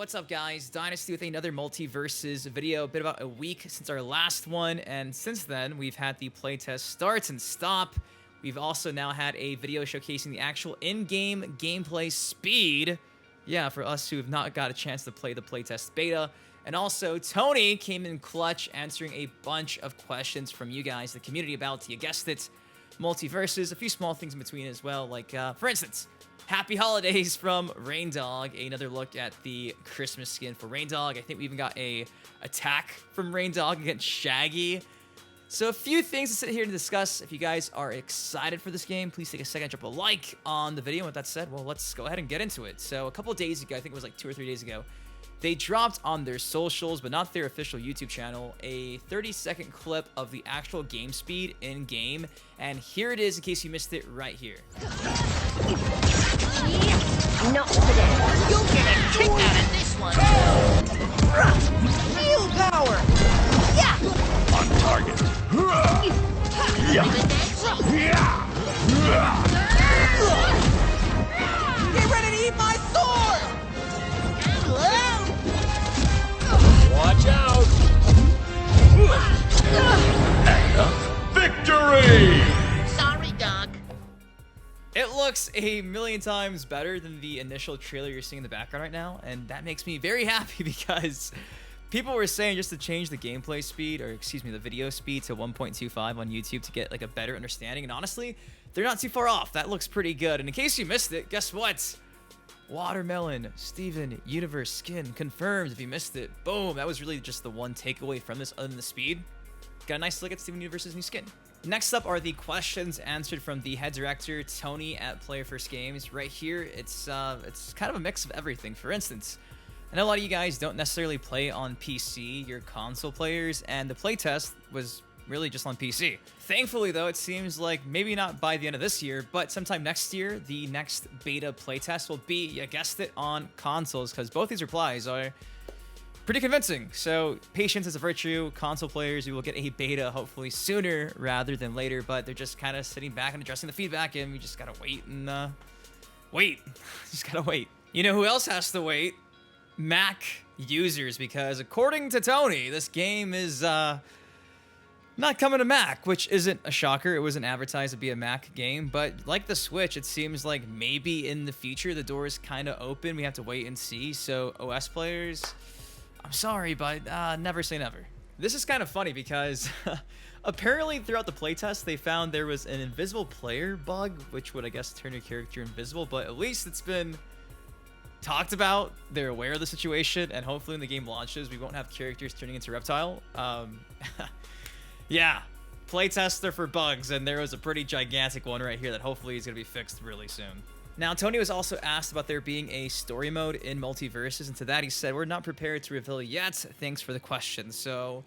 What's up, guys? Dynasty with another MultiVersus video. Been about a week since our last one, and since then, we've had the playtest starts and stop. We've also now had a video showcasing the actual in-game gameplay speed. Yeah, for us who have not got a chance to play the playtest beta. And also, Tony came in clutch, answering a bunch of questions from you guys, the community, about, you guessed it, MultiVersus. A few small things in between as well, like, for instance, Happy Holidays from Raindog. Another look at the Christmas skin for Raindog. I think we even got a attack from Raindog against Shaggy. So a few things to sit here and discuss. If you guys are excited for this game, please take a second, drop a like on the video. With that said, well, let's go ahead and get into it. So a couple of days ago, I think it was like 2 or 3 days ago, they dropped on their socials, but not their official YouTube channel, a 30-second clip of the actual game speed in-game. And here it is, in case you missed it, right here. Not today. You'll get a kick out of this one. Field power. Yeah. On target. Yeah. Get ready to eat my sword. Watch out. And victory. Sorry, dog. It looks a million times better than the initial trailer you're seeing in the background right now, and that makes me very happy because people were saying just to change the gameplay speed, or excuse me, the video speed to 1.25 on YouTube to get like a better understanding, and honestly, they're not too far off. That looks pretty good. And in case you missed it, guess what? Watermelon, Steven Universe skin confirmed. If you missed it, boom, that was really just the one takeaway from this other than the speed. Got a nice look at Steven Universe's new skin. Next up are the questions answered from the head director, Tony, at Player First Games. Right here, it's kind of a mix of everything. For instance, I know a lot of you guys don't necessarily play on PC, you're console players, and the playtest was really just on PC. Thankfully, though, it seems like maybe not by the end of this year, but sometime next year, the next beta playtest will be, you guessed it, on consoles, because both these replies are pretty convincing. So patience is a virtue. Console players, you will get a beta hopefully sooner rather than later, but they're just kind of sitting back and addressing the feedback, and we just gotta wait and wait. Just gotta wait. You know who else has to wait? Mac users, because according to Tony, this game is not coming to Mac, which isn't a shocker. It wasn't advertised to be a Mac game, but like the Switch, it seems like maybe in the future the door is kind of open. We have to wait and see. So OS players, I'm sorry, but never say never. This is kind of funny because apparently throughout the playtest, they found there was an invisible player bug, which would, I guess, turn your character invisible, but at least it's been talked about. They're aware of the situation, and hopefully when the game launches, we won't have characters turning into reptile. Yeah, playtester for bugs, and there was a pretty gigantic one right here that hopefully is going to be fixed really soon. Now, Tony was also asked about there being a story mode in MultiVersus, and to that he said, "We're not prepared to reveal yet. Thanks for the question." So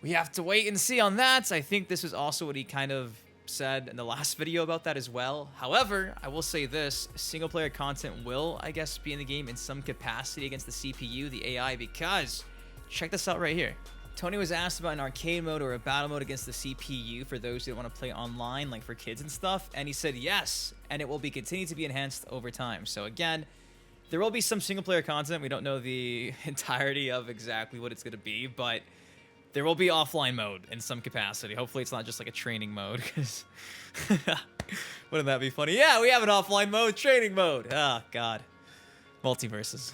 we have to wait and see on that. I think this is also what he kind of said in the last video about that as well. However, I will say this, single player content will, I guess, be in the game in some capacity against the CPU, the AI, because check this out right here. Tony was asked about an arcade mode or a battle mode against the CPU for those who want to play online, like for kids and stuff, and he said yes, and it will be continued to be enhanced over time. So again, there will be some single player content. We don't know the entirety of exactly what it's going to be, but there will be offline mode in some capacity. Hopefully it's not just like a training mode, because wouldn't that be funny? Yeah, we have an offline mode, training mode. Oh, God. MultiVersus.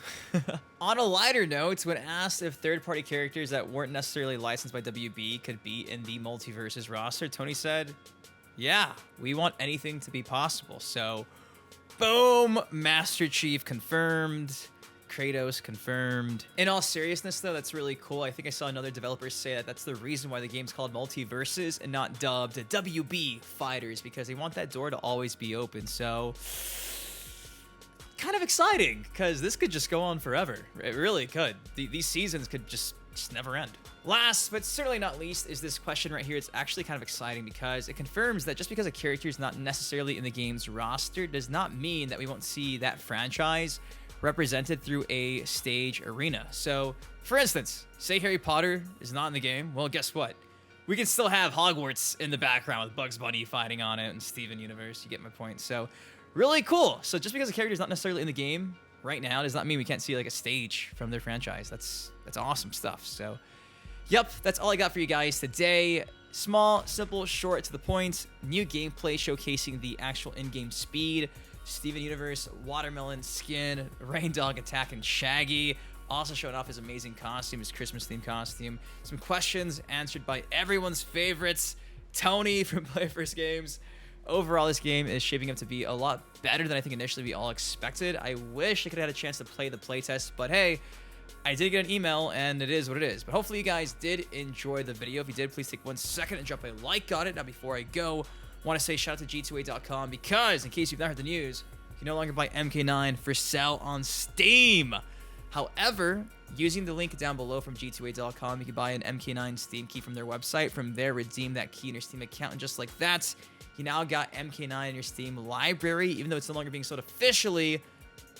On a lighter note, when asked if third-party characters that weren't necessarily licensed by WB could be in the MultiVersus roster, Tony said, yeah, we want anything to be possible. So, boom, Master Chief confirmed, Kratos confirmed. In all seriousness, though, that's really cool. I think I saw another developer say that that's the reason why the game's called MultiVersus and not dubbed WB Fighters, because they want that door to always be open. So kind of exciting, because this could just go on forever. It really could. These seasons could just never end. Last, but certainly not least, is this question right here. It's actually kind of exciting because it confirms that just because a character is not necessarily in the game's roster does not mean that we won't see that franchise represented through a stage arena. So, for instance, say Harry Potter is not in the game. Well, guess what? We can still have Hogwarts in the background with Bugs Bunny fighting on it and Steven Universe. You get my point. So, really cool. So just because a character is not necessarily in the game right now does not mean we can't see like a stage from their franchise. That's awesome stuff. So, yep, that's all I got for you guys today. Small, simple, short, to the point. New gameplay showcasing the actual in-game speed. Steven Universe, Watermelon Skin, Rain Dog Attack, and Shaggy. Also showing off his amazing costume, his Christmas-themed costume. Some questions answered by everyone's favorites, Tony from PlayFirst Games. Overall, this game is shaping up to be a lot better than I think initially we all expected. I wish I could have had a chance to play the playtest, but hey, I did get an email, and it is what it is. But hopefully you guys did enjoy the video. If you did, please take 1 second and drop a like on it. Now, before I go, I want to say shout out to G2A.com because, in case you've not heard the news, you can no longer buy MK9 for sale on Steam. However, using the link down below from G2A.com, you can buy an MK9 Steam key from their website. From there, redeem that key in your Steam account, and just like that, you now got MK9 in your Steam library, even though it's no longer being sold officially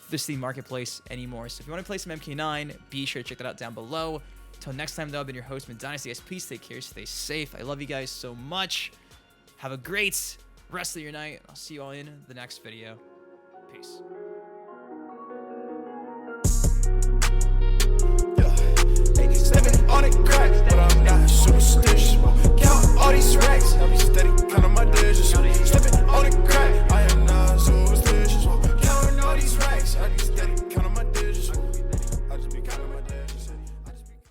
the Steam Marketplace anymore. So if you want to play some MK9, be sure to check that out down below. Until next time, though, I've been your host, Dynasty. Guys, please take care, stay safe. I love you guys so much. Have a great rest of your night. I'll see you all in the next video. Peace. 87 on the crack, but I'm not superstitious. Count all these racks.